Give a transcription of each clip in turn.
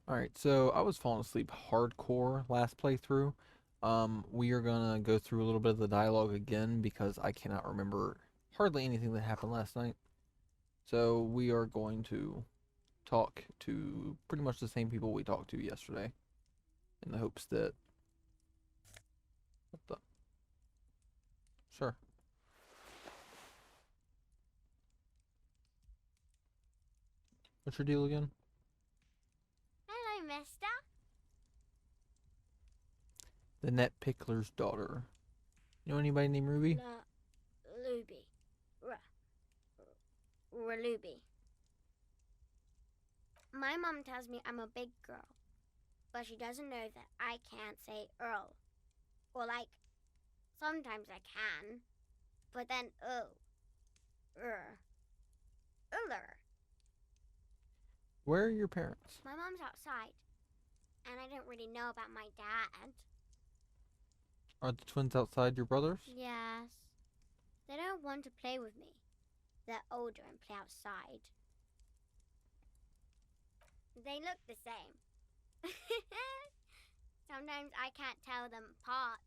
Alright, so I was falling asleep hardcore last playthrough. We are gonna go through a little bit of the dialogue again because I cannot remember hardly anything that happened last night. So we are going to talk to pretty much the same people we talked to yesterday in the hopes that what the sure. What's your deal again? Hello, mister. The net pickler's daughter. You know anybody named Ruby? Luby. Ruby. My mom tells me I'm a big girl, but she doesn't know that I can't say Earl. Or like, sometimes I can, but then Uller. Where are your parents? My mom's outside, and I don't really know about my dad. Are the twins outside your brothers? Yes. They don't want to play with me. They're older and play outside. They look the same. Sometimes I can't tell them apart.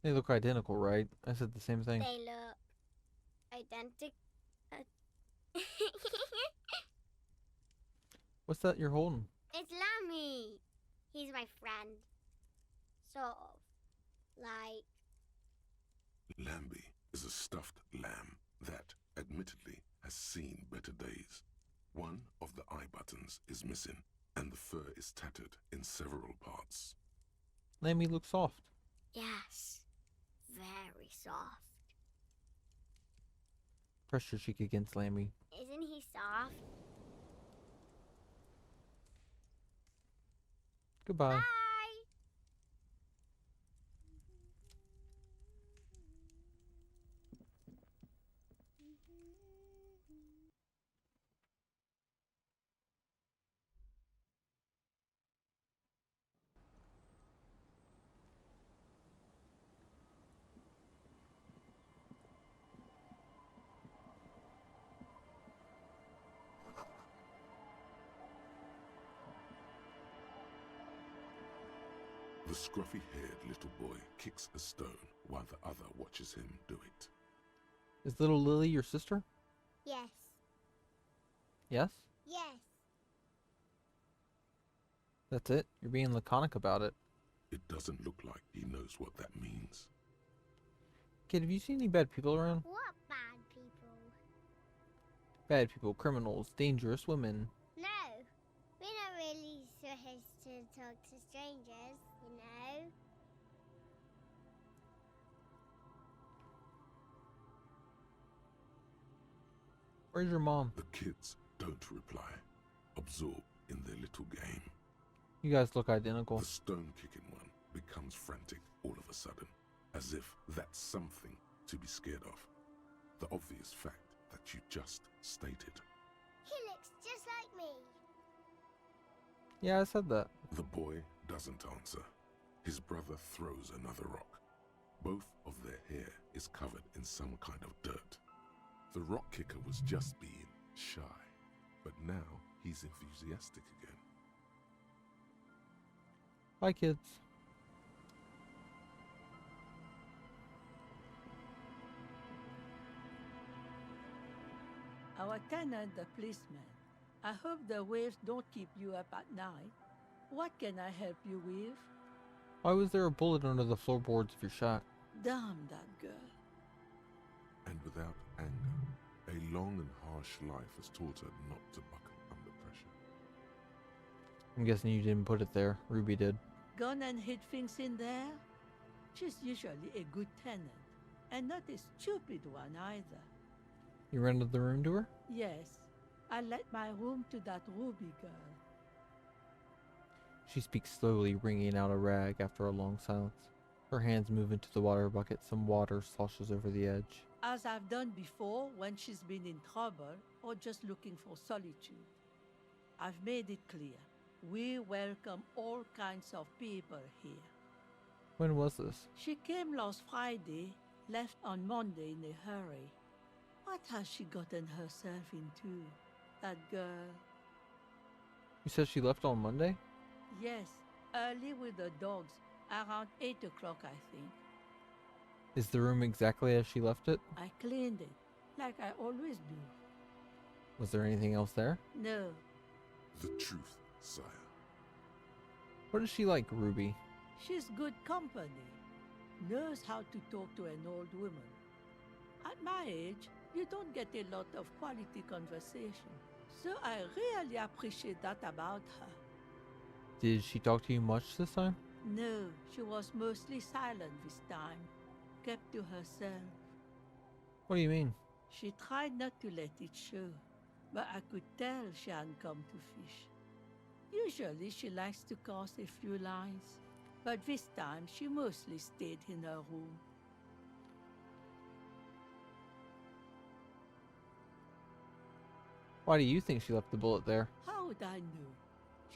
They look identical, right? I said the same thing. They look identical. What's that you're holding? It's Lammy. He's my friend. Sort of. Like. Lambie is a stuffed lamb that, admittedly, has seen better days. One of the eye buttons is missing, and the fur is tattered in several parts. Lammy looks soft. Yes. Very soft. Press your cheek against Lammy. Isn't he soft? Goodbye. Bye. The scruffy-haired little boy kicks a stone while the other watches him do it. Is little Lily your sister? Yes. Yes? Yes. That's it? You're being laconic about it. It doesn't look like he knows what that means. Kid, have you seen any bad people around? What bad people? Bad people, criminals, dangerous women. No. We're not really supposed to talk to strangers, you know? Where's your mom? The kids don't reply, absorbed in their little game. You guys look identical. The stone-kicking one becomes frantic all of a sudden, as if that's something to be scared of. The obvious fact that you just stated. He looks just like me. Yeah, I said that. The boy doesn't answer. His brother throws another rock. Both of their hair is covered in some kind of dirt. The rock kicker was just being shy, but now he's enthusiastic again. Bye, kids. Our tenant, the policeman. I hope the waves don't keep you up at night. What can I help you with? Why was there a bullet under the floorboards of your shack? Damn that girl. And without anger, a long and harsh life has taught her not to buckle under pressure. I'm guessing you didn't put it there. Ruby did. Gone and hid things in there? She's usually a good tenant, and not a stupid one either. You rented the room to her? Yes, I let my room to that Ruby girl. She speaks slowly, wringing out a rag after a long silence. Her hands move into the water bucket. Some water sloshes over the edge. As I've done before when she's been in trouble or just looking for solitude. I've made it clear. We welcome all kinds of people here. When was this? She came last Friday, left on Monday in a hurry. What has she gotten herself into, that girl? You said she left on Monday? Yes, early with the dogs, around 8 o'clock, I think. Is the room exactly as she left it? I cleaned it, like I always do. Was there anything else there? No, The truth, sire. What is she like, Ruby? she's good company. Knows how to talk to an old woman. At my age, you don't get a lot of quality conversation. So I really appreciate that about her. Did she talk to you much this time? No, she was mostly silent this time, kept to herself. What do you mean? She tried not to let it show, but I could tell she hadn't come to fish. Usually she likes to cast a few lines, but this time she mostly stayed in her room. Why do you think she left the bullet there? How would I know?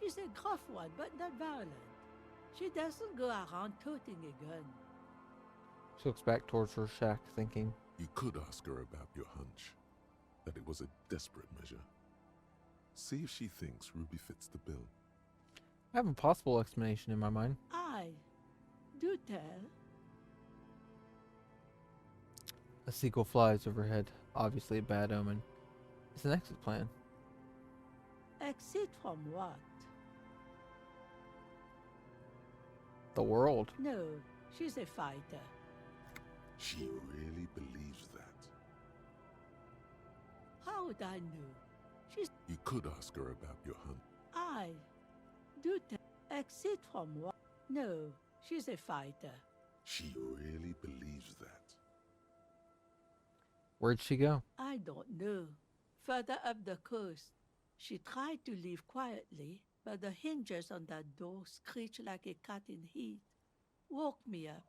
She's a gruff one, but not violent. She doesn't go around toting a gun. She looks back towards her shack, thinking. You could ask her about your hunch, that it was a desperate measure. See if she thinks Ruby fits the bill. I have a possible explanation in my mind. Aye, do tell. A seagull flies overhead, obviously a bad omen. It's an exit plan. Exit from what? The world. No, she's a fighter. She really believes that. How would I know? She's You could ask her about your hunt. Aye, do tell. Exit from what? No, she's a fighter. She really believes that. Where'd she go? I don't know. Further up the coast. She tried to leave quietly, but the hinges on that door screeched like a cat in heat. Woke me up.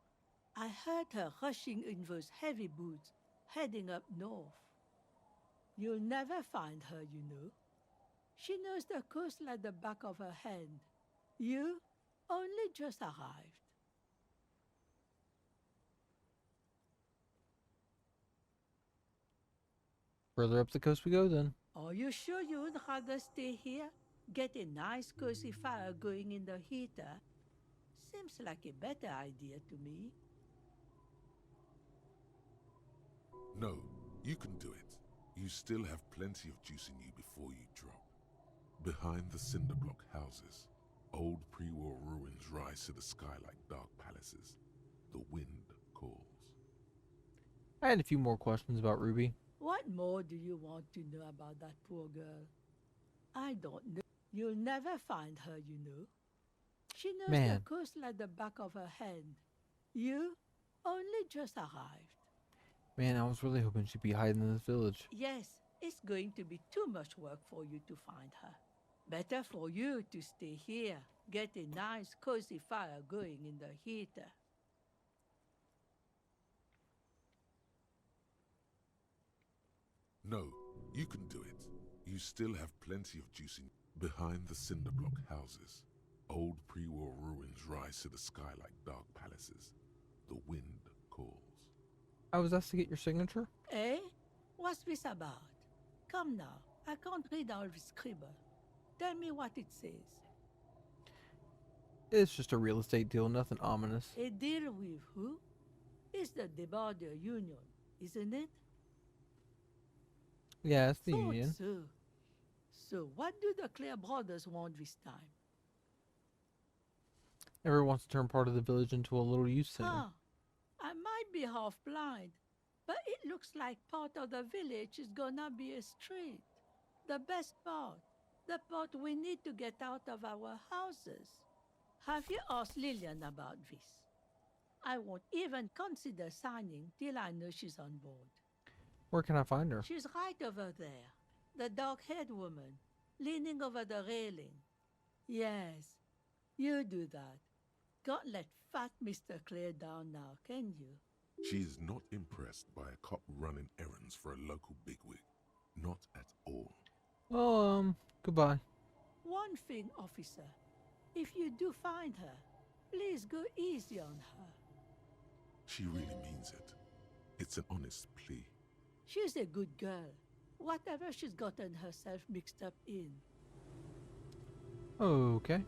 I heard her rushing in those heavy boots, heading up north. You'll never find her, you know. She knows the coast like the back of her hand. You only just arrived. Further up the coast we go then. Are you sure you would rather stay here? Get a nice cozy fire going in the heater? Seems like a better idea to me. No, you can do it. You still have plenty of juice in you before you drop. Behind the cinder block houses, old pre-war ruins rise to the sky like dark palaces. The wind calls. I had a few more questions about Ruby. What more do you want to know about that poor girl? I don't know. You'll never find her, you know. She knows the Man. coast like the back of her hand. You only just arrived. Man, I was really hoping she'd be hiding in this village. Yes, it's going to be too much work for you to find her. Better for you to stay here. Get a nice cozy fire going in the heater. No, you can do it. You still have plenty of juice in behind the cinder block houses. Old pre-war ruins rise to the sky like dark palaces. The wind calls. I was asked to get your signature? Eh? What's this about? Come now, I can't read all this scribble. Tell me what it says. It's just a real estate deal, nothing ominous. A deal with who? It's the Border Union, isn't it? Yeah, it's the Thought union. so. So what do the Clare brothers want this time? Everyone wants to turn part of the village into a little youth center. Huh. I might be half blind, but it looks like part of the village is gonna be a street. The best part. The part we need to get out of our houses. Have you asked Lillian about this? I won't even consider signing till I know she's on board. Where can I find her? She's right over there. The dark-haired woman, leaning over the railing. Yes, you do that. Can't let fat Mr. Clare down now, can you? She is not impressed by a cop running errands for a local bigwig. Not at all. Oh, goodbye. One thing, officer. If you do find her, please go easy on her. She really means it. It's an honest plea. She's a good girl. Whatever she's gotten herself mixed up in. Okay.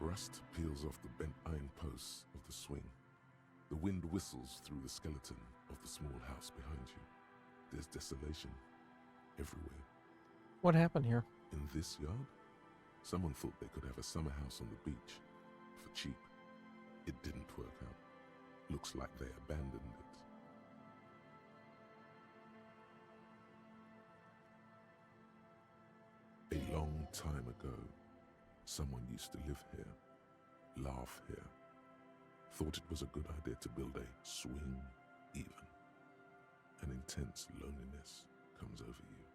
Rust peels off the bent iron posts of the swing. The wind whistles through the skeleton of the small house behind you. There's desolation everywhere. What happened here? In this yard, someone thought they could have a summer house on the beach for cheap. It didn't work out. Looks like they abandoned it. A long time ago, someone used to live here, laugh here, thought it was a good idea to build a swing even. An intense loneliness comes over you.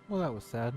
Well, that was sad.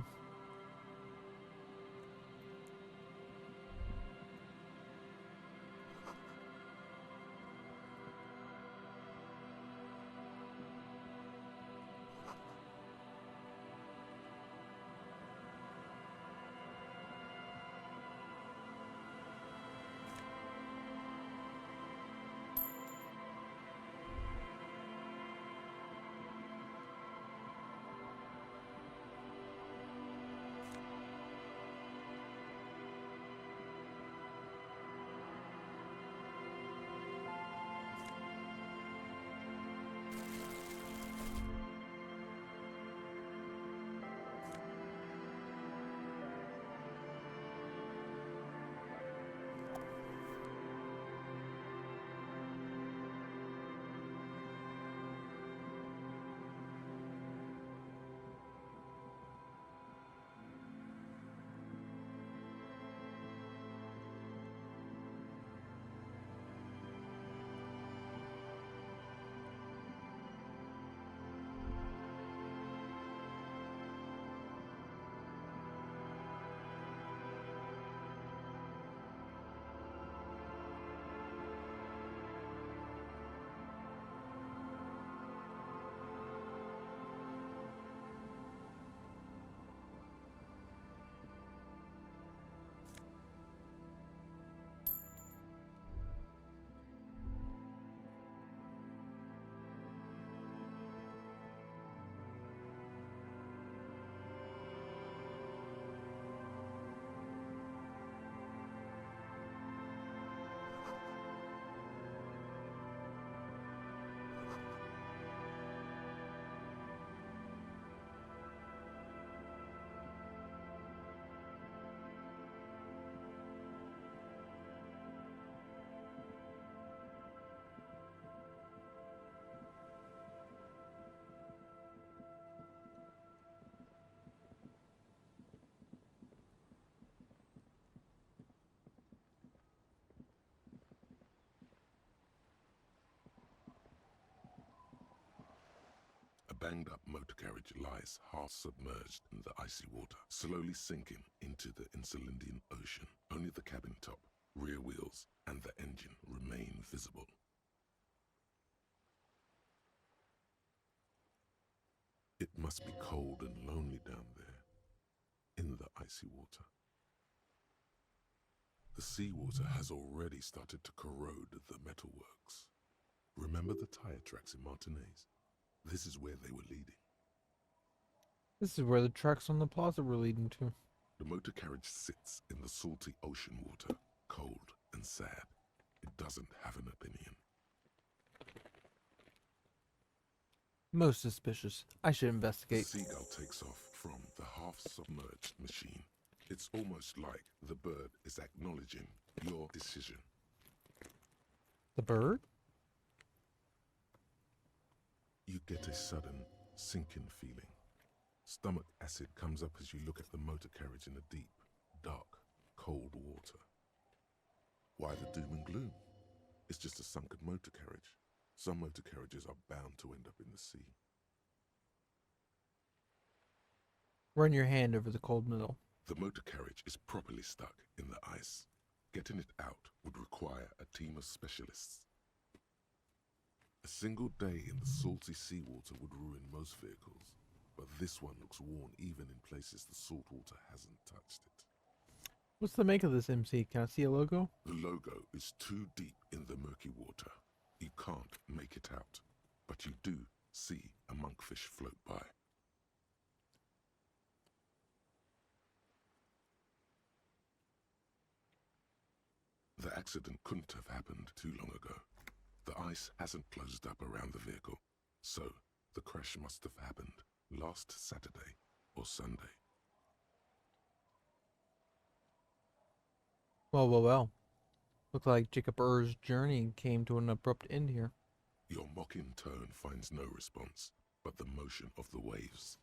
banged-up motor carriage lies half-submerged in the icy water, slowly sinking into the Insulindian Ocean. Only the cabin top, rear wheels, and the engine remain visible. It must be cold and lonely down there, in the icy water. The seawater has already started to corrode the metalworks. Remember the tire tracks in Martinez? This is where they were leading. This is where the tracks on the plaza were leading to. The motor carriage sits in the salty ocean water, cold and sad. It doesn't have an opinion. Most suspicious. I should The investigate. seagull takes off from the half-submerged machine. It's almost like the bird is acknowledging your decision. The bird? You get a sudden sinking feeling. Stomach acid comes up as you look at the motor carriage in the deep, dark, cold water. Why the doom and gloom? It's just a sunken motor carriage. Some motor carriages are bound to end up in the sea. Run your hand over the cold metal. The motor carriage is properly stuck in the ice. Getting it out would require a team of specialists. A single day in the salty seawater would ruin most vehicles, but this one looks worn even in places the salt water hasn't touched it. What's the make of this MC? Can I see a logo? The logo is too deep in the murky water. You can't make it out, but you do see a monkfish float by. The accident couldn't have happened too long ago. The ice hasn't closed up around the vehicle, so the crash must have happened last Saturday or Sunday. Well. Looked like Jacob Er's journey came to an abrupt end here. Your mocking tone finds no response, but the motion of the waves.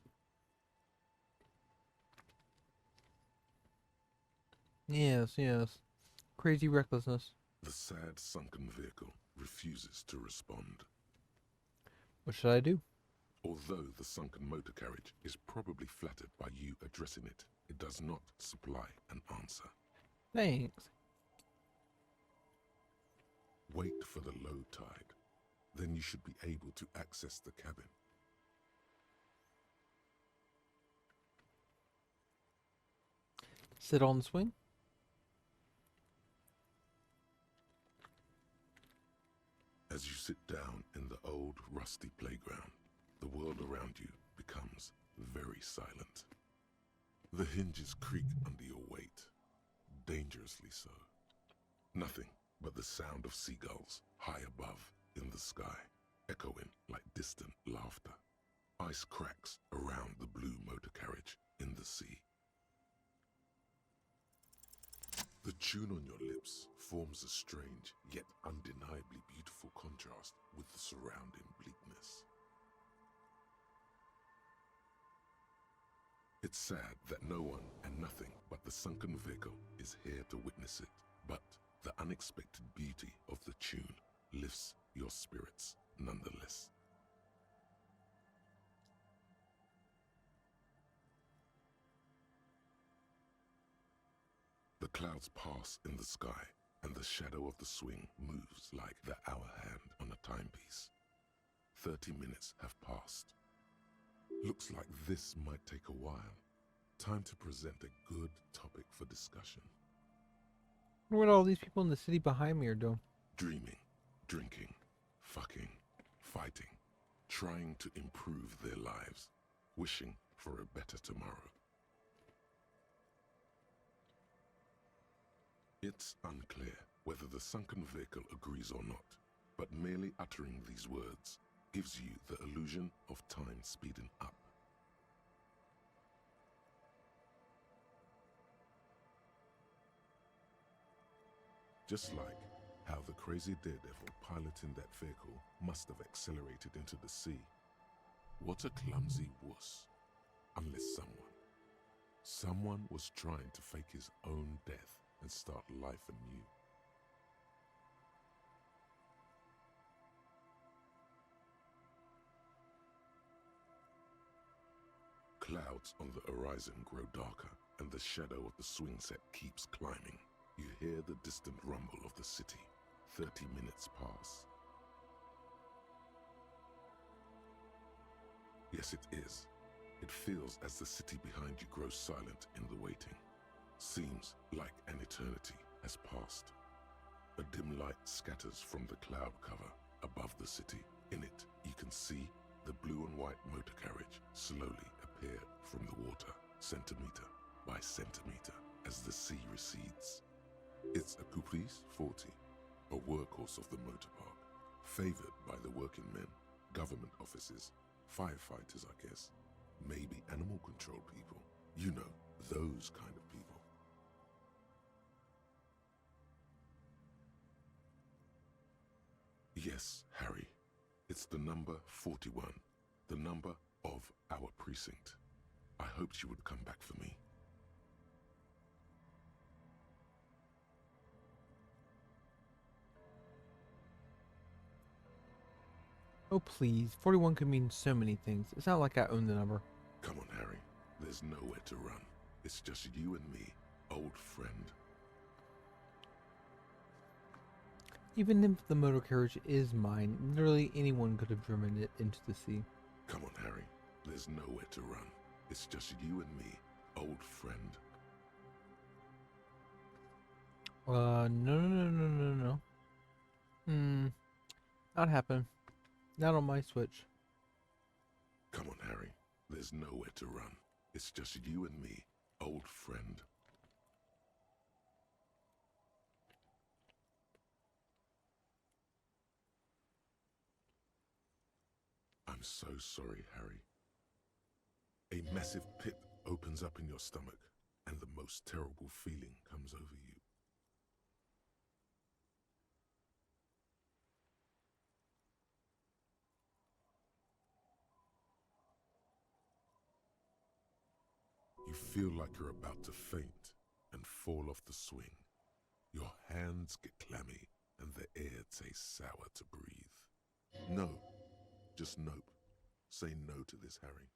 Yes. Crazy recklessness. The sad, sunken vehicle refuses to respond. What should I do? Although the sunken motor carriage is probably flattered by you addressing it, it does not supply an answer. Thanks. Wait for the low tide. Then you should be able to access the cabin. Sit on the swing. As you sit down in the old, rusty playground, the world around you becomes very silent. The hinges creak under your weight, dangerously so. Nothing but the sound of seagulls high above in the sky, echoing like distant laughter. Ice cracks around the blue motor carriage in the sea. The tune on your lips forms a strange yet undeniably beautiful contrast with the surrounding bleakness. It's sad that no one and nothing but the sunken vehicle is here to witness it, but the unexpected beauty of the tune lifts your spirits nonetheless. The clouds pass in the sky, and the shadow of the swing moves like the hour hand on a timepiece. 30 minutes have passed. Looks like this might take a while. Time to present a good topic for discussion. I wonder what all these people in the city behind me are doing. Dreaming, drinking, fucking, fighting, trying to improve their lives, wishing for a better tomorrow. It's unclear whether the sunken vehicle agrees or not, but merely uttering these words gives you the illusion of time speeding up. Just like how the crazy daredevil piloting that vehicle must have accelerated into the sea. What a clumsy wuss. Unless someone was trying to fake his own death and start life anew. clouds on the horizon grow darker, and the shadow of the swing set keeps climbing. You hear the distant rumble of the city. 30 minutes pass. Yes, it is. It feels as the city behind you grows silent in the waiting. Seems like an eternity has passed. A dim light scatters from the cloud cover above the city. In it, you can see the blue and white motor carriage slowly appear from the water, centimeter by centimeter, as the sea recedes. It's a Caprice 40, a workhorse of the motor park, favored by the working men, government offices, firefighters, I guess, maybe animal control people. You know, those kind of people. Yes, Harry. It's the number 41, the number of our precinct. I hoped you would come back for me. Oh, please. 41 could mean so many things. It's not like I own the number. Come on, Harry. There's nowhere to run. It's just you and me, old friend. Even if the motor carriage is mine, literally anyone could have driven it into the sea. Come on, Harry. There's nowhere to run. It's just you and me, old friend. No. Not happen. Not on my Switch. Come on, Harry. There's nowhere to run. It's just you and me, old friend. I'm so sorry, Harry. A massive pit opens up in your stomach, and the most terrible feeling comes over you. You feel like you're about to faint and fall off the swing. Your hands get clammy and the air tastes sour to breathe. No, just nope. Say no to this, Harry.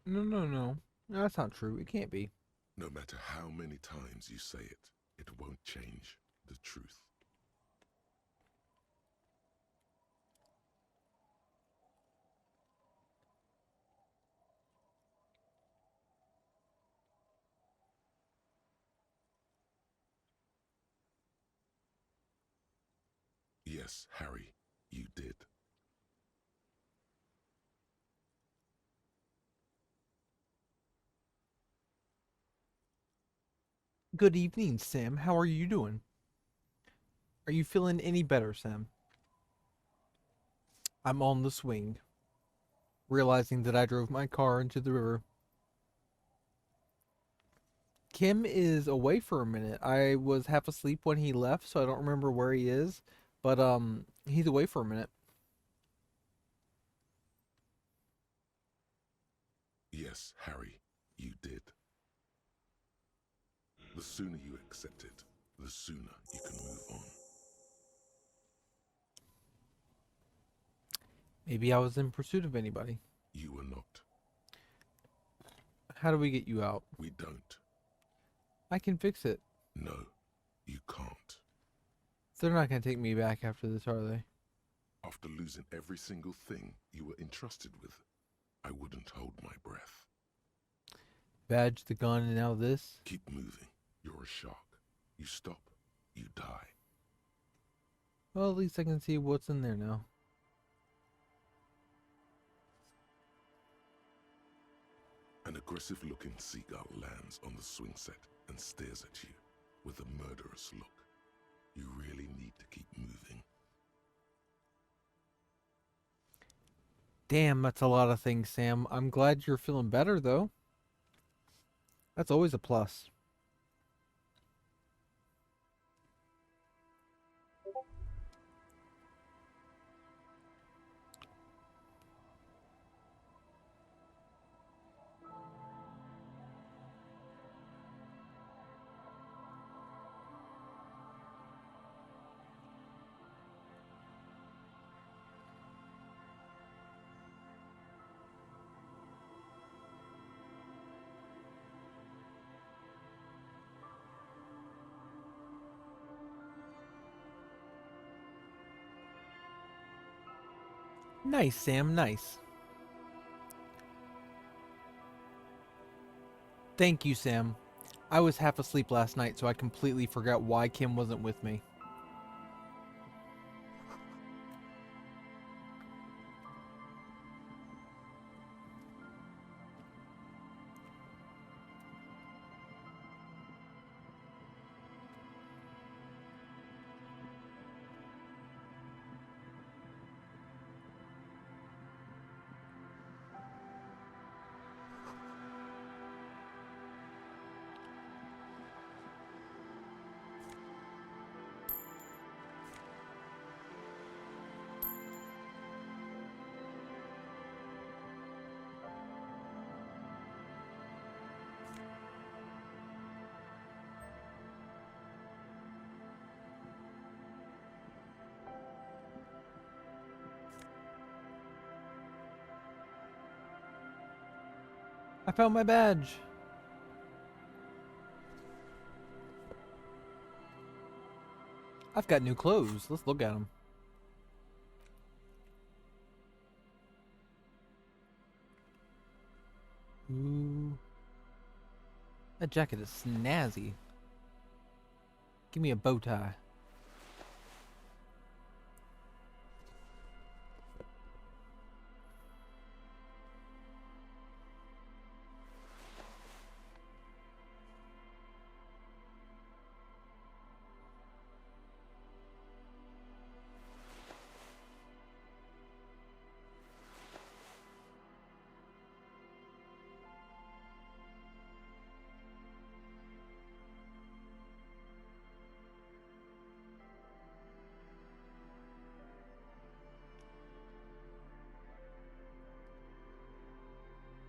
No. That's not true. It can't be. No matter how many times you say it, it won't change the truth. Yes, Harry, you did. Good evening, Sam. How are you doing? Are you feeling any better, Sam? I'm on the swing, realizing that I drove my car into the river. Kim is away for a minute. I was half asleep when he left, so I don't remember where he is, but he's away for a minute. Yes, Harry, you did. The sooner you accept it, the sooner you can move on. Maybe I was in pursuit of anybody. You were not. How do we get you out? We don't. I can fix it. No, you can't. They're not going to take me back after this, are they? After losing every single thing you were entrusted with, I wouldn't hold my breath. Badge the gun and now this? Keep moving. You're a shark. You stop, you die. Well, at least I can see what's in there now. An aggressive-looking seagull lands on the swing set and stares at you with a murderous look. You really need to keep moving. Damn, that's a lot of things, Sam. I'm glad you're feeling better, though. That's always a plus. Nice, Sam, nice. Thank you, Sam. I was half asleep last night, so I completely forgot why Kim wasn't with me. I found my badge. I've got new clothes. Let's look at them. Ooh. That jacket is snazzy. Give me a bow tie.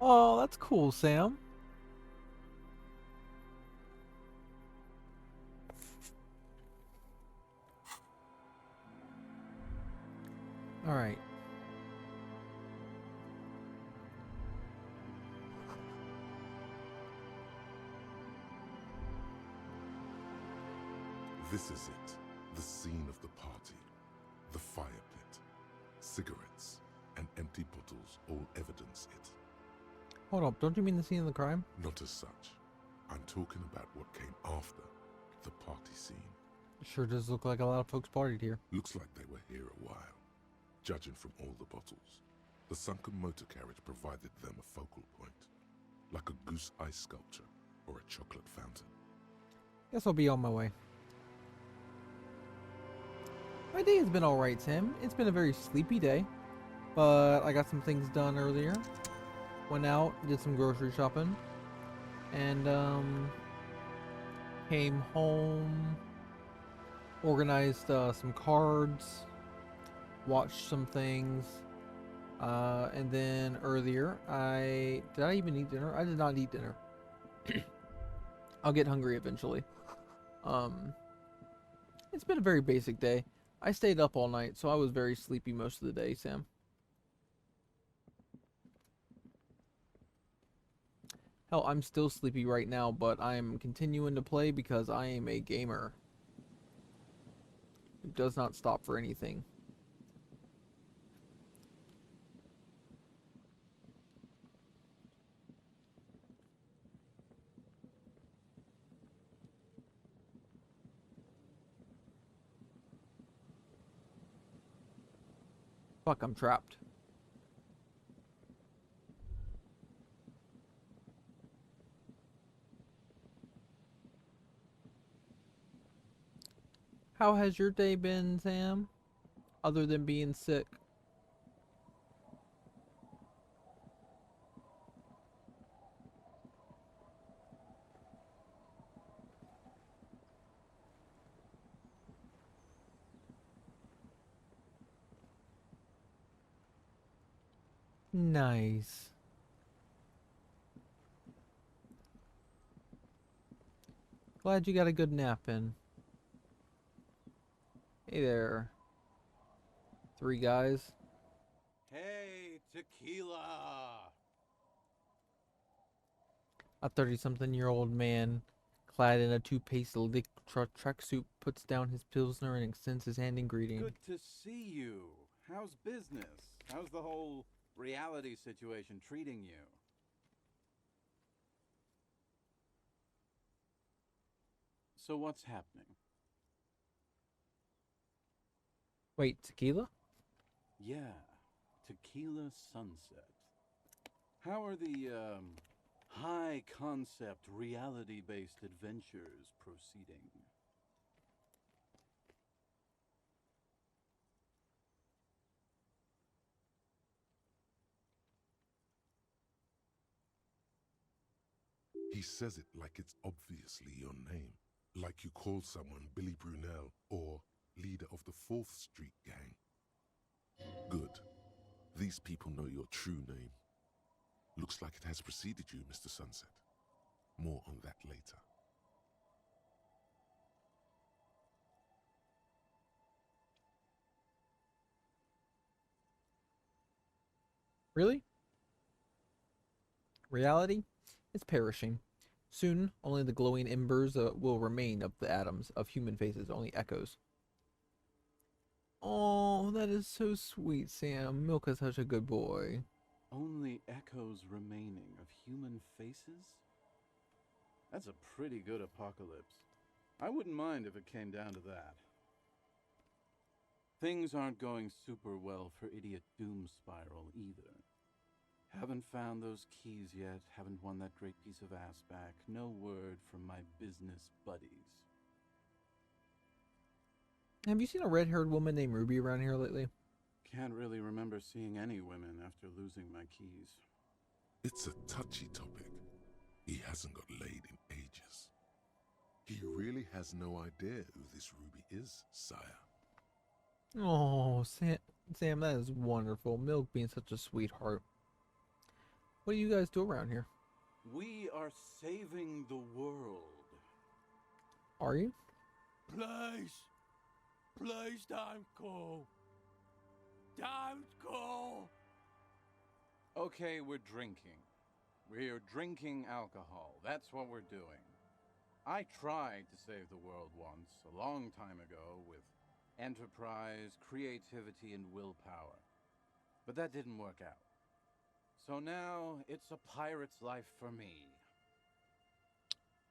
Oh, that's cool, Sam. Alright. This is it. The scene of the party. The fire pit. Cigarettes and empty bottles all evidence it. Hold up, don't you mean the scene of the crime? Not as such. I'm talking about what came after the party scene. Sure does look like a lot of folks partied here. Looks like they were here a while, judging from all the bottles. The sunken motor carriage provided them a focal point, like a goose ice sculpture or a chocolate fountain. Guess I'll be on my way. My day has been alright, Sam. It's been a very sleepy day, but I got some things done earlier. Went out, did some grocery shopping, and came home, organized some cards, watched some things, and then earlier did I even eat dinner? I did not eat dinner. I'll get hungry eventually. It's been a very basic day. I stayed up all night, so I was very sleepy most of the day, Sam. Hell, I'm still sleepy right now, but I'm continuing to play because I am a gamer. It does not stop for anything. Fuck, I'm trapped. How has your day been, Sam? Other than being sick? Nice. Glad you got a good nap in. Hey there. Three guys. Hey, tequila! A 30-something-year-old man, clad in a two-piece tracksuit, puts down his pilsner and extends his hand in greeting. Good to see you. how's business? How's the whole reality situation treating you? So what's happening? Wait, tequila? Yeah, Tequila Sunset. How are the, high concept reality based adventures proceeding? He says it like it's obviously your name. Like you call someone Billy Brunel or leader of the 4th Street Gang. Good. These people know your true name. Looks like it has preceded you, Mr. Sunset. More on that later. Really? Reality is perishing. Soon, only the glowing embers will remain of the atoms of human faces, only echoes. Oh, that is so sweet, Sam. Milk is such a good boy. Only echoes remaining of human faces? That's a pretty good apocalypse. I wouldn't mind if it came down to that. Things aren't going super well for Idiot Doom Spiral either. Haven't found those keys yet, haven't won that great piece of ass back. No word from my business buddies. Have you seen a red-haired woman named Ruby around here lately? Can't really remember seeing any women after losing my keys. It's a touchy topic. He hasn't got laid in ages. He really has no idea who this Ruby is, sire. Oh, Sam, that is wonderful. Milk being such a sweetheart. What do you guys do around here? We are saving the world. Are you? Please! Please don't go! Don't go! Okay, we're drinking. We're drinking alcohol. That's what we're doing. I tried to save the world once, a long time ago, with enterprise, creativity, and willpower. But that didn't work out. So now, it's a pirate's life for me.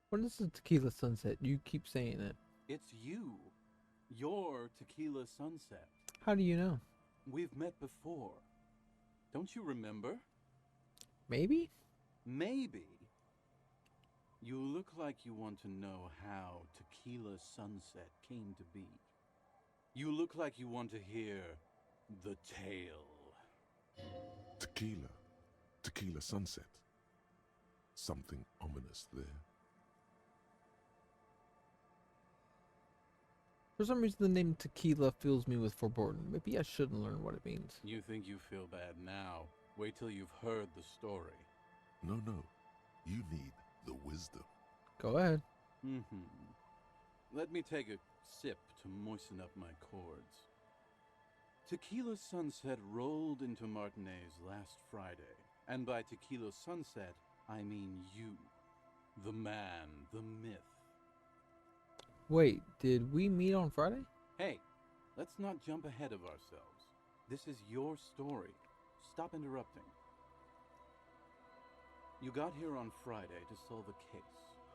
What is the Tequila Sunset? You keep saying it. It's you. Your Tequila Sunset. How do you know? We've met before. Don't you remember? Maybe? Maybe. You look like you want to know how Tequila Sunset came to be. You look like you want to hear the tale. Tequila. Tequila Sunset. Something ominous there. For some reason, the name Tequila fills me with foreboding. Maybe I shouldn't learn what it means. You think you feel bad now. Wait till you've heard the story. No. You need the wisdom. Go ahead. Let me take a sip to moisten up my cords. Tequila Sunset rolled into Martinez last Friday. And by Tequila Sunset, I mean you. The man, the myth. Wait, did we meet on Friday? Hey, let's not jump ahead of ourselves. This is your story. Stop interrupting. You got here on Friday to solve a case,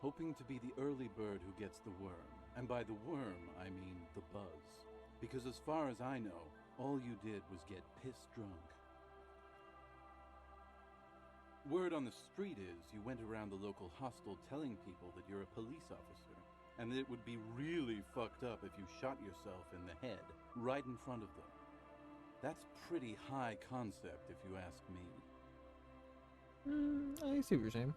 hoping to be the early bird who gets the worm. And by the worm, I mean the buzz. Because as far as I know, all you did was get piss drunk. Word on the street is you went around the local hostel telling people that you're a police officer, and that it would be really fucked up if you shot yourself in the head, right in front of them. That's pretty high concept, if you ask me. I see what you're saying.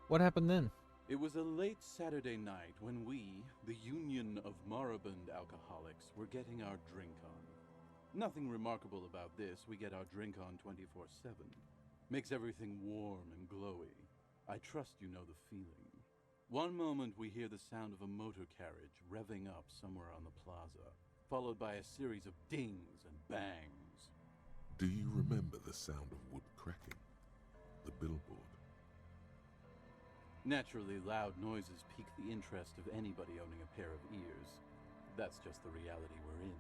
What happened then? It was a late Saturday night when we, the Union of Moribund Alcoholics, were getting our drink on. Nothing remarkable about this, we get our drink on 24/7. Makes everything warm and glowy. I trust you know the feeling. One moment we hear the sound of a motor carriage revving up somewhere on the plaza, followed by a series of dings and bangs. Do you remember the sound of wood cracking? The billboard. Naturally, loud noises pique the interest of anybody owning a pair of ears. That's just the reality we're in.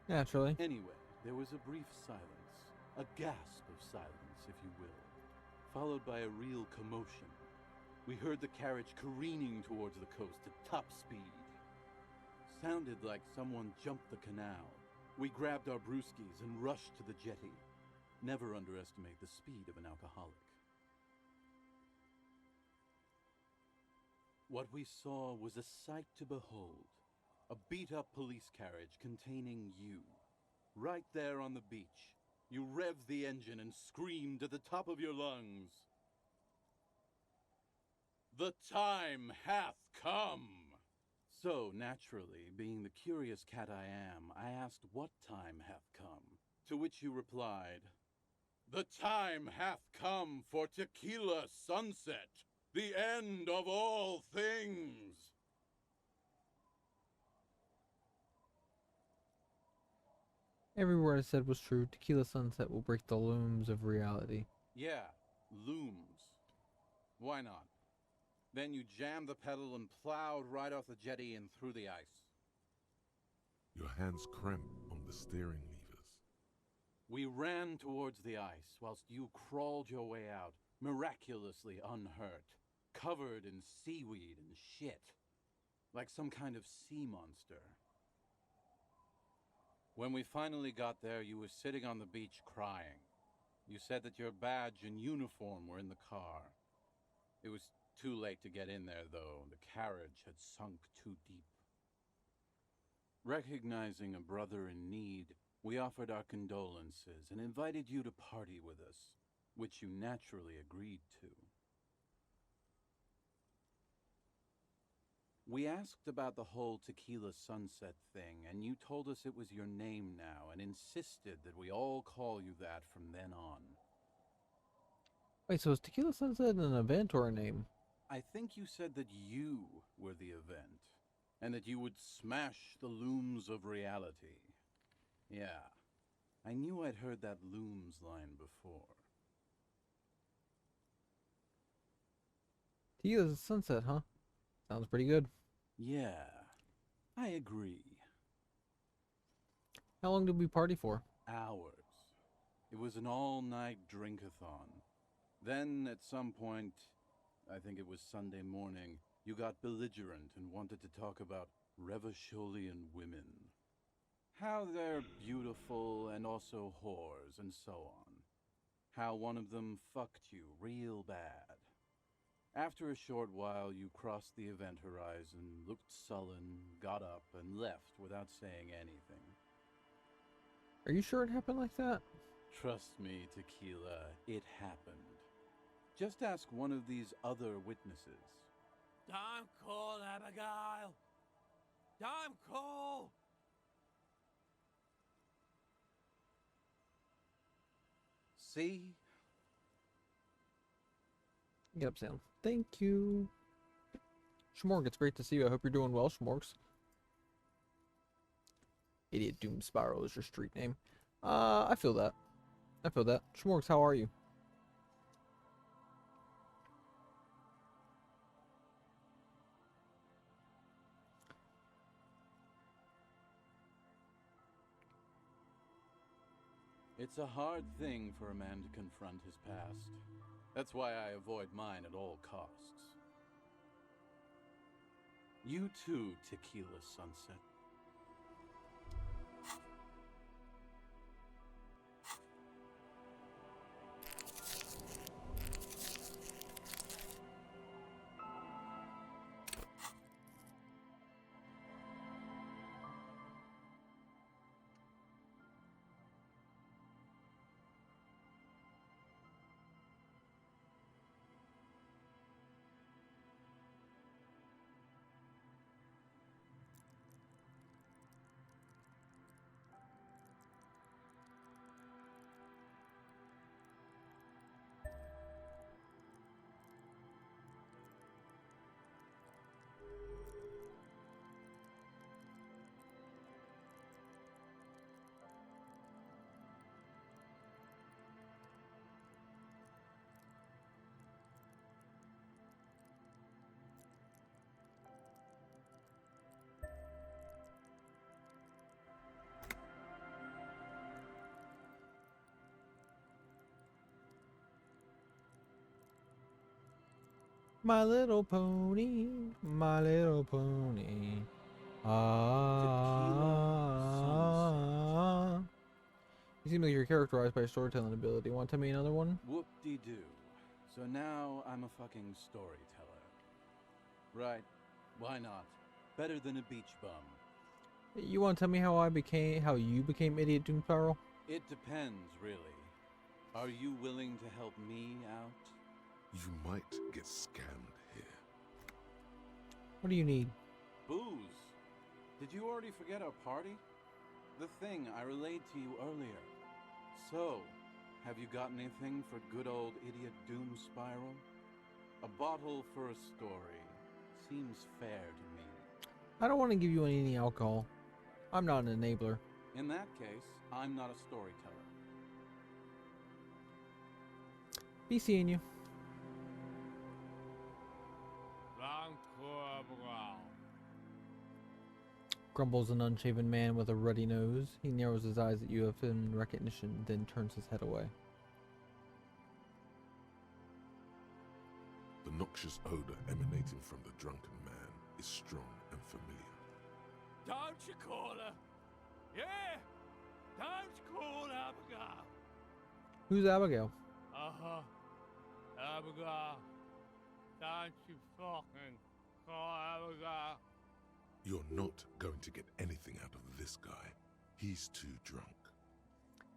Naturally. Anyway, there was a brief silence, a gasp of silence, if you will, followed by a real commotion. We heard the carriage careening towards the coast at top speed. Sounded like someone jumped the canal. We grabbed our brewskis and rushed to the jetty. Never underestimate the speed of an alcoholic. What we saw was a sight to behold. A beat-up police carriage containing you. Right there on the beach. You revved the engine and screamed at the top of your lungs. "The time hath come!" So, naturally, being the curious cat I am, I asked what time hath come, to which you replied, "The time hath come for tequila sunset, the end of all things." Every word I said was true. Tequila Sunset will break the looms of reality. Yeah, looms. Why not? Then you jammed the pedal and plowed right off the jetty and through the ice. Your hands cramp on the steering levers. We ran towards the ice whilst you crawled your way out, miraculously unhurt, covered in seaweed and shit, like some kind of sea monster. When we finally got there, you were sitting on the beach crying. You said that your badge and uniform were in the car. It was too late to get in there, though. The carriage had sunk too deep. Recognizing a brother in need, we offered our condolences and invited you to party with us, which you naturally agreed to. We asked about the whole tequila sunset thing, and you told us it was your name now and insisted that we all call you that from then on. Wait, so is Tequila Sunset an event or a name? I think you said that you were the event, and that you would smash the looms of reality. Yeah, I knew I'd heard that looms line before. Tequila Sunset, huh? Sounds pretty good. Yeah, I agree. How long did we party for? Hours. It was an all-night drink-a-thon. Then, at some point, I think it was Sunday morning, you got belligerent and wanted to talk about Revacholian women. How they're beautiful and also whores and so on. How one of them fucked you real bad. After a short while, you crossed the event horizon, looked sullen, got up, and left without saying anything. Are you sure it happened like that? Trust me, Tequila, it happened. Just ask one of these other witnesses. Damn cool, Abigail! Damn cool! See? Get up, Sam. Thank you. Schmorg, it's great to see you. I hope you're doing well, Schmorgs. Idiot Doom Spiral is your street name. I feel that. I feel that. Schmorgs, how are you? It's a hard thing for a man to confront his past. That's why I avoid mine at all costs. You too, Tequila Sunset. My little pony, my little pony. Ah. You seem like you're characterized by a storytelling ability. Want to tell me another one? Whoop-de-doo. So now I'm a fucking storyteller. Right. Why not? Better than a beach bum. You want to tell me how you became Idiot Doom Spiral? It depends, really. Are you willing to help me out? You might get scammed here. What do you need? Booze. Did you already forget our party? The thing I relayed to you earlier. So, have you got anything for good old Idiot Doom Spiral? A bottle for a story. Seems fair to me. I don't want to give you any alcohol. I'm not an enabler. In that case, I'm not a storyteller. Be seeing you. Grumbles an unshaven man with a ruddy nose. He narrows his eyes at you of in recognition, then turns his head away. The noxious odor emanating from the drunken man is strong and familiar. Don't you call her? Yeah! Don't call Abigail! Who's Abigail? Uh-huh. Abigail. Don't you fucking call Abigail. You're not going to get anything out of this guy. He's too drunk.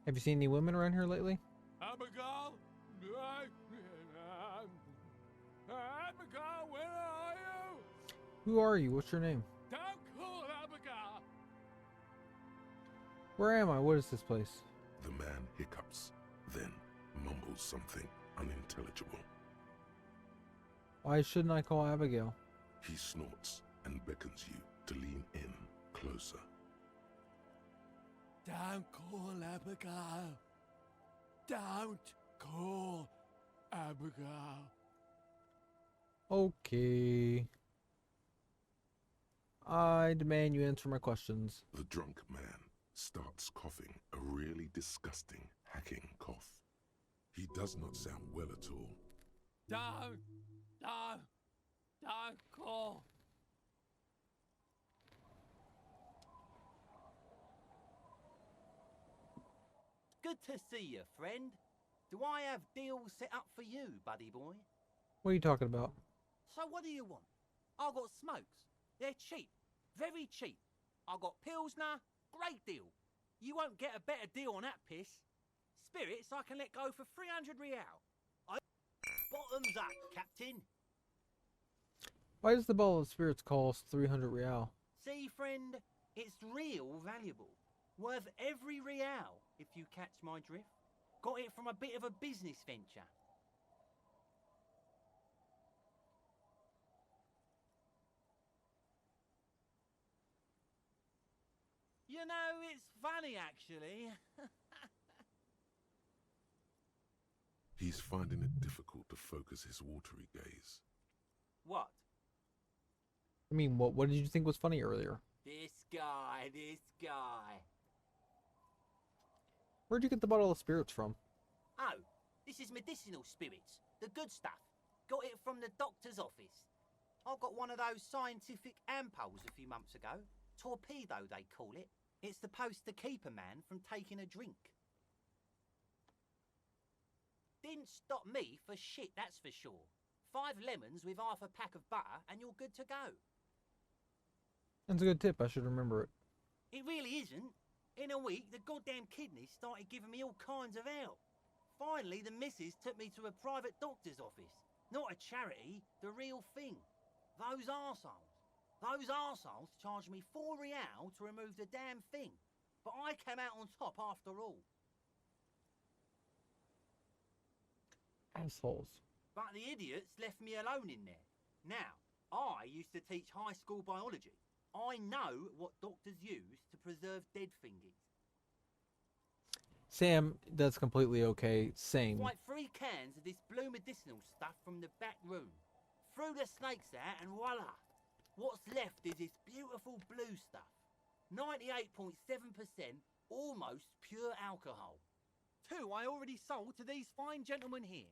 Have you seen any women around here lately? Abigail? Abigail, where are you? Who are you? What's your name? Don't call Abigail! Where am I? What is this place? The man hiccups, then mumbles something unintelligible. Why shouldn't I call Abigail? He snorts and beckons you to lean in closer. Don't call Abigail. Don't call Abigail. Okay. I demand you answer my questions. The drunk man starts coughing a really disgusting, hacking cough. He does not sound well at all. Don't call. Good to see you, friend. Do I have deals set up for you, buddy boy? What are you talking about? So what do you want? I got smokes. They're cheap. Very cheap. I got Pilsner. Great deal. You won't get a better deal on that piss. Spirits I can let go for 300 real. Bottoms up, Captain. Why does the bottle of spirits cost 300 real? See, friend, it's real valuable. Worth every real, if you catch my drift. Got it from a bit of a business venture. You know, it's funny, actually. He's finding it difficult to focus his watery gaze. What? I mean, what did you think was funny earlier? This guy. Where'd you get the bottle of spirits from? Oh, this is medicinal spirits. The good stuff. Got it from the doctor's office. I got one of those scientific ampoules a few months ago. Torpedo, they call it. It's supposed to keep a man from taking a drink. Didn't stop me for shit, that's for sure. 5 lemons with half a pack of butter and you're good to go. That's a good tip. I should remember it. It really isn't. In a week, the goddamn kidneys started giving me all kinds of help. Finally, the missus took me to a private doctor's office. Not a charity, the real thing. Those arseholes charged me 4 real to remove the damn thing. But I came out on top after all. Assholes. But the idiots left me alone in there. Now, I used to teach high school biology. I know what doctors use to preserve dead thingies. Sam, that's completely okay. Same. Like 3 cans of this blue medicinal stuff from the back room. Threw the snakes out and voila. What's left is this beautiful blue stuff. 98.7% almost pure alcohol. 2 I already sold to these fine gentlemen here.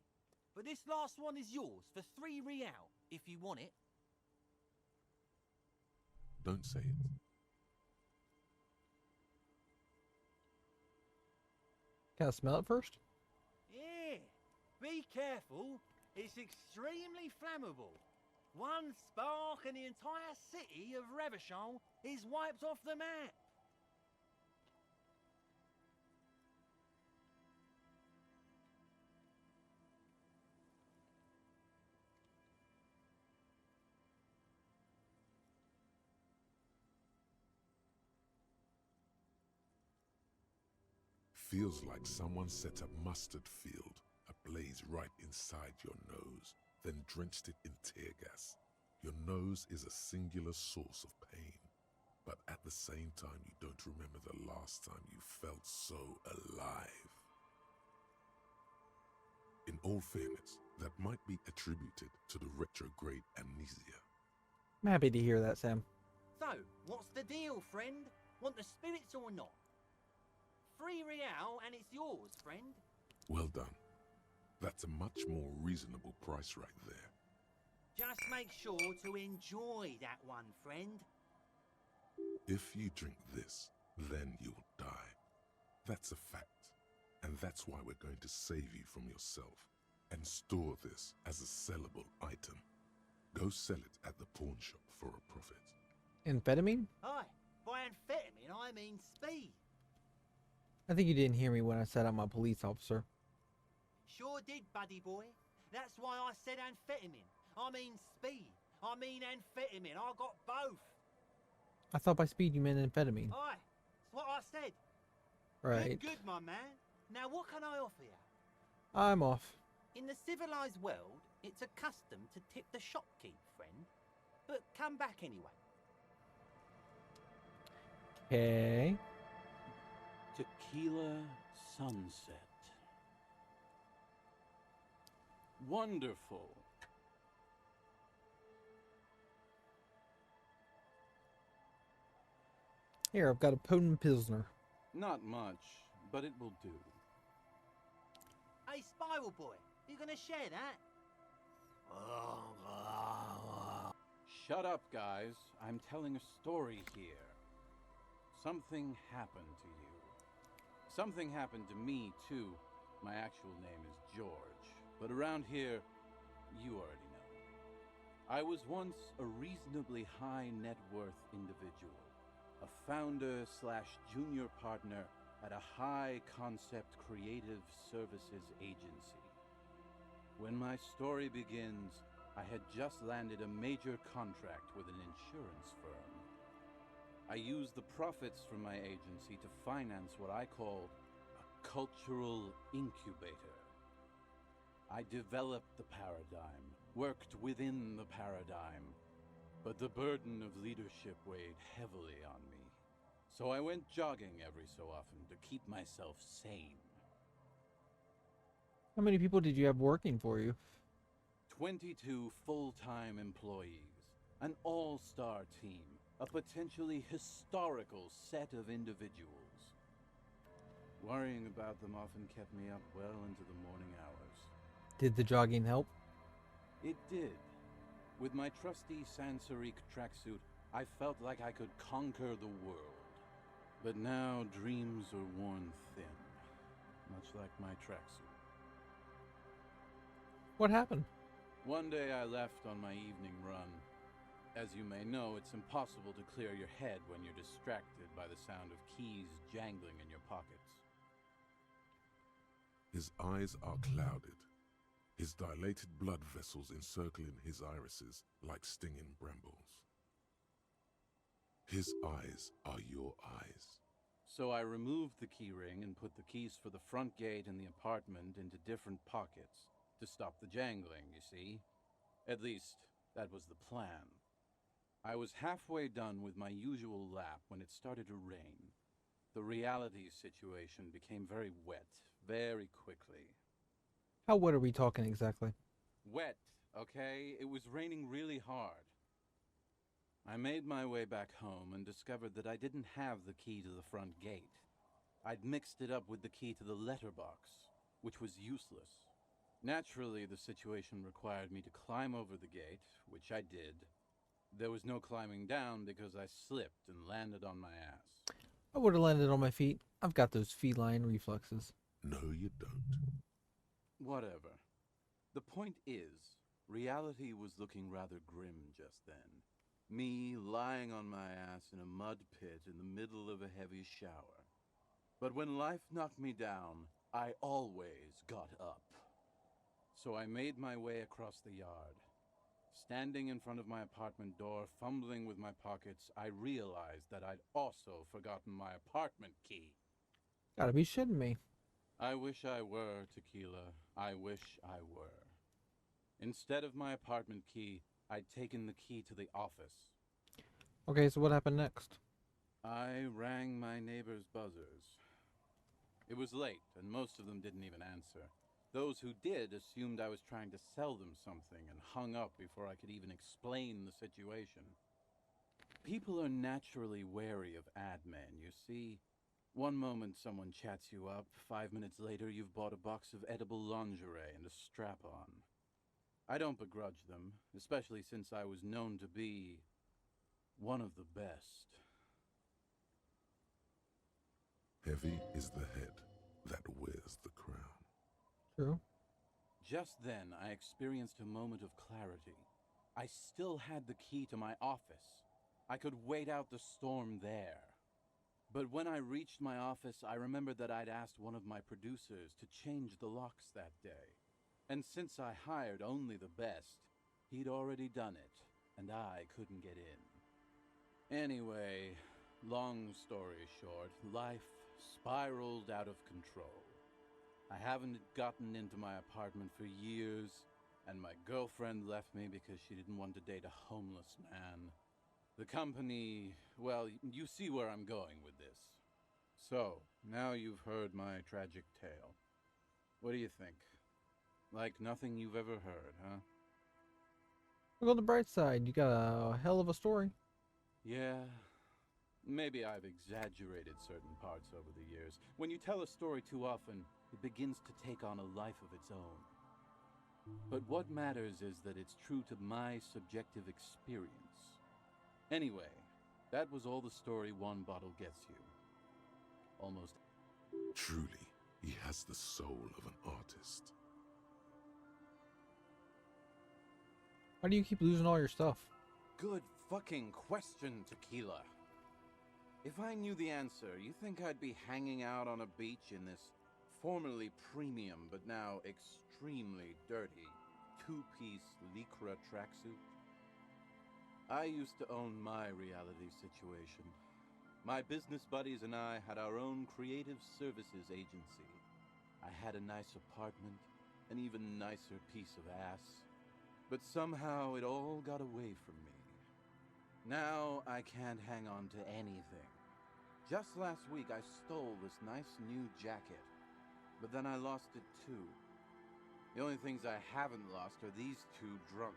But this last one is yours for 3 real. if you want it. Don't say it. Can I smell it first? Yeah, be careful. It's extremely flammable. One spark and the entire city of Revachol is wiped off the map. Feels like someone set a mustard field ablaze right inside your nose, then drenched it in tear gas. Your nose is a singular source of pain, but at the same time you don't remember the last time you felt so alive. In all fairness, that might be attributed to the retrograde amnesia. I'm happy to hear that, Sam. So, what's the deal, friend? Want the spirits or not? 3 real and it's yours, friend. Well done. That's a much more reasonable price right there. Just make sure to enjoy that one, friend. If you drink this, then you'll die. That's a fact. And that's why we're going to save you from yourself and store this as a sellable item. Go sell it at the pawn shop for a profit. Amphetamine? Aye, by amphetamine I mean speed. I think you didn't hear me when I said I'm a police officer. Sure did, buddy boy. That's why I said amphetamine. I mean speed. I mean amphetamine. I got both. I thought by speed you meant amphetamine. Aye, that's what I said. Right. Good, my man. Now what can I offer you? I'm off. In the civilized world, it's a custom to tip the shopkeep, friend. But come back anyway. Okay. Tequila sunset. Wonderful. Here, I've got a potent pilsner. Not much, but it will do. Hey, Spiral Boy, you gonna share that? Shut up, guys. I'm telling a story here. Something happened to you. Something happened to me, too. My actual name is George, but around here, you already know. I was once a reasonably high net worth individual, a founder slash junior partner at a high concept creative services agency. When my story begins, I had just landed a major contract with an insurance firm. I used the profits from my agency to finance what I called a cultural incubator. I developed the paradigm, worked within the paradigm, but the burden of leadership weighed heavily on me. So I went jogging every so often to keep myself sane. How many people did you have working for you? 22 full-time employees, an all-star team, a potentially historical set of individuals. Worrying about them often kept me up well into the morning hours. Did the jogging help? It did. With my trusty Sansaric tracksuit, I felt like I could conquer the world. But now dreams are worn thin, much like my tracksuit. What happened? One day I left on my evening run. As you may know, it's impossible to clear your head when you're distracted by the sound of keys jangling in your pockets. His eyes are clouded, his dilated blood vessels encircling his irises like stinging brambles. His eyes are your eyes. So I removed the key ring and put the keys for the front gate and the apartment into different pockets to stop the jangling, you see. At least, that was the plan. I was halfway done with my usual lap when it started to rain. The reality situation became very wet, very quickly. How wet are we talking exactly? Wet, okay? It was raining really hard. I made my way back home and discovered that I didn't have the key to the front gate. I'd mixed it up with the key to the letterbox, which was useless. Naturally, the situation required me to climb over the gate, which I did. There was no climbing down because I slipped and landed on my ass. I would have landed on my feet. I've got those feline reflexes. No, you don't. Whatever. The point is, reality was looking rather grim just then. Me lying on my ass in a mud pit in the middle of a heavy shower. But when life knocked me down, I always got up. So I made my way across the yard. Standing in front of my apartment door, fumbling with my pockets, I realized that I'd also forgotten my apartment key. Gotta be shitting me. I wish I were, Tequila. I wish I were. Instead of my apartment key, I'd taken the key to the office. Okay, so what happened next? I rang my neighbor's buzzers. It was late, and most of them didn't even answer. Those who did assumed I was trying to sell them something and hung up before I could even explain the situation. People are naturally wary of ad men, you see. One moment someone chats you up, 5 minutes later you've bought a box of edible lingerie and a strap-on. I don't begrudge them, especially since I was known to be one of the best. Heavy is the head that wears the crown. True. Just then, I experienced a moment of clarity. I still had the key to my office. I could wait out the storm there. But when I reached my office, I remembered that I'd asked one of my producers to change the locks that day. And since I hired only the best, he'd already done it, and I couldn't get in. Anyway, long story short, life spiraled out of control. I haven't gotten into my apartment for years, and my girlfriend left me because she didn't want to date a homeless man. The company, well, you see where I'm going with this. So, now you've heard my tragic tale. What do you think? Like nothing you've ever heard, huh? Look on the bright side. You got a hell of a story. Yeah. Maybe I've exaggerated certain parts over the years. When you tell a story too often, it begins to take on a life of its own. But what matters is that it's true to my subjective experience. Anyway, that was all the story one bottle gets you. Almost. Truly, he has the soul of an artist. Why do you keep losing all your stuff? Good fucking question, Tequila. If I knew the answer, you think I'd be hanging out on a beach in this formerly premium but now extremely dirty two-piece lycra tracksuit? I used to own my reality situation. My business buddies and I had our own creative services agency. I had a nice apartment, an even nicer piece of ass. But somehow it all got away from me. Now I can't hang on to anything. Just last week I stole this nice new jacket, but then I lost it too. The only things I haven't lost are these two drunks.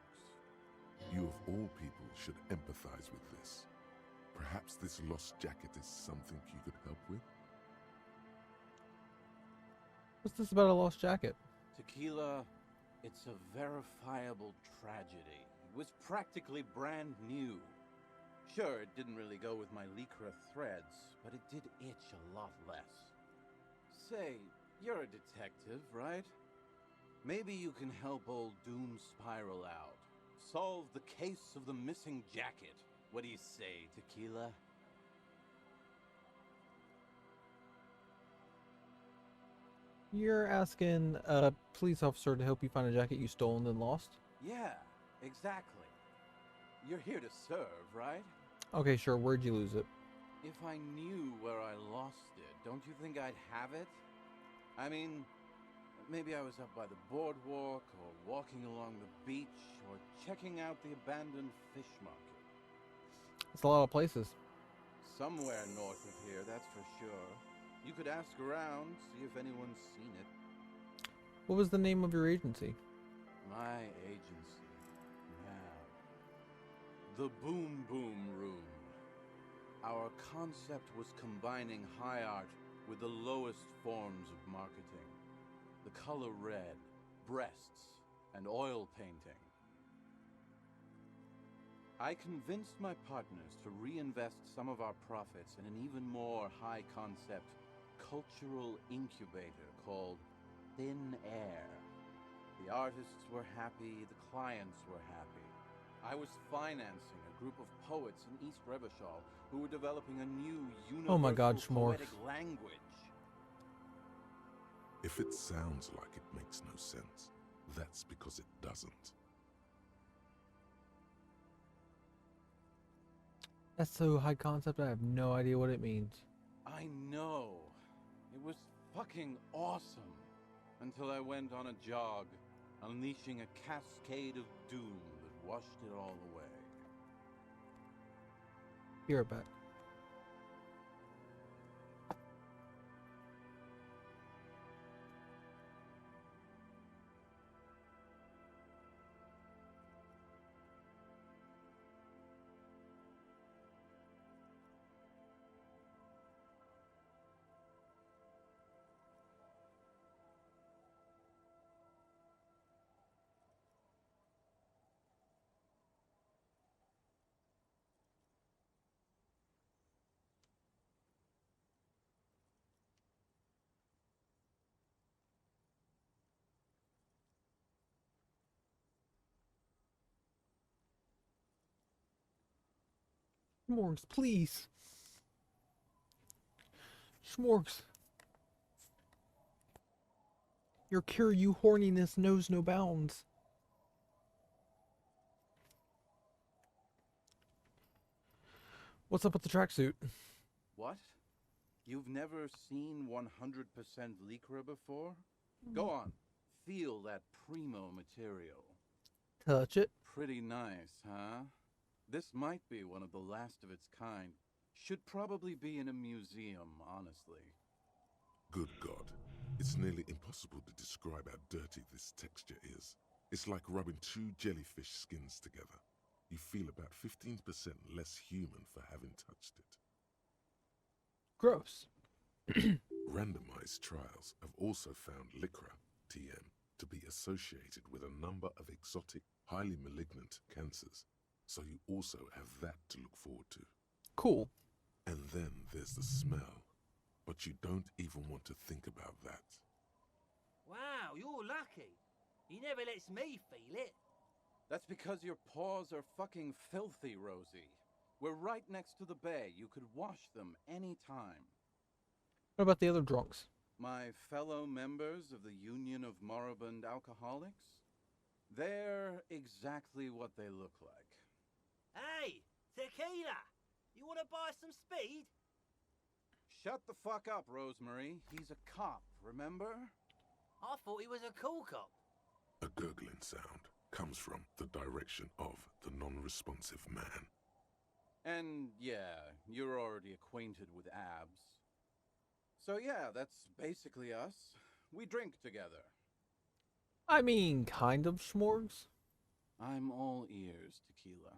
You of all people should empathize with this. Perhaps this lost jacket is something you could help with? What's this about a lost jacket? Tequila, it's a verifiable tragedy. It was practically brand new. Sure, it didn't really go with my lycra threads, but it did itch a lot less. Say, you're a detective, right? Maybe you can help old Doom Spiral out. Solve the case of the missing jacket. What do you say, Tequila? You're asking a police officer to help you find a jacket you stole and then lost? Yeah, exactly. You're here to serve, right? Okay, sure. Where'd you lose it? If I knew where I lost it, don't you think I'd have it? I mean, maybe I was up by the boardwalk, or walking along the beach, or checking out the abandoned fish market. It's a lot of places. Somewhere north of here, that's for sure. You could ask around, see if anyone's seen it. What was the name of your agency? My agency. Now. The Boom Boom Room. Our concept was combining high art with the lowest forms of marketing. The color red, breasts and oil painting. I convinced my partners to reinvest some of our profits in an even more high-concept cultural incubator called Thin Air. The artists were happy, the clients were happy. I was financing a group of poets in East Revachol who were developing a new Oh my God, universal Schmorf. poetic language. If it sounds like it makes no sense, that's because it doesn't. That's so high concept, I have no idea what it means. I know. It was fucking awesome. Until I went on a jog, unleashing a cascade of doom that washed it all away. Be right back. Schmorgs, please. Schmorgs. Your cure you horniness knows no bounds. What's up with the tracksuit? What? You've never seen 100% Lycra before? Go on, feel that primo material. Touch it. Pretty nice, huh? This might be one of the last of its kind. Should probably be in a museum, honestly. Good God. It's nearly impossible to describe how dirty this texture is. It's like rubbing two jellyfish skins together. You feel about 15% less human for having touched it. Gross. Randomized trials have also found Lycra, TM, to be associated with a number of exotic, highly malignant cancers. So you also have that to look forward to. Cool. And then there's the smell. But you don't even want to think about that. Wow, you're lucky. He never lets me feel it. That's because your paws are fucking filthy, Rosie. We're right next to the bay. You could wash them any time. What about the other drunks? My fellow members of the Union of Moribund Alcoholics? They're exactly what they look like. Hey, tequila! You want to buy some speed? Shut the fuck up, Rosemary. He's a cop, remember? I thought he was a cool cop. A gurgling sound comes from the direction of the non-responsive man. And yeah, you're already acquainted with abs. So yeah, that's basically us. We drink together. I mean, kind of, Schmorgs. I'm all ears, Tequila.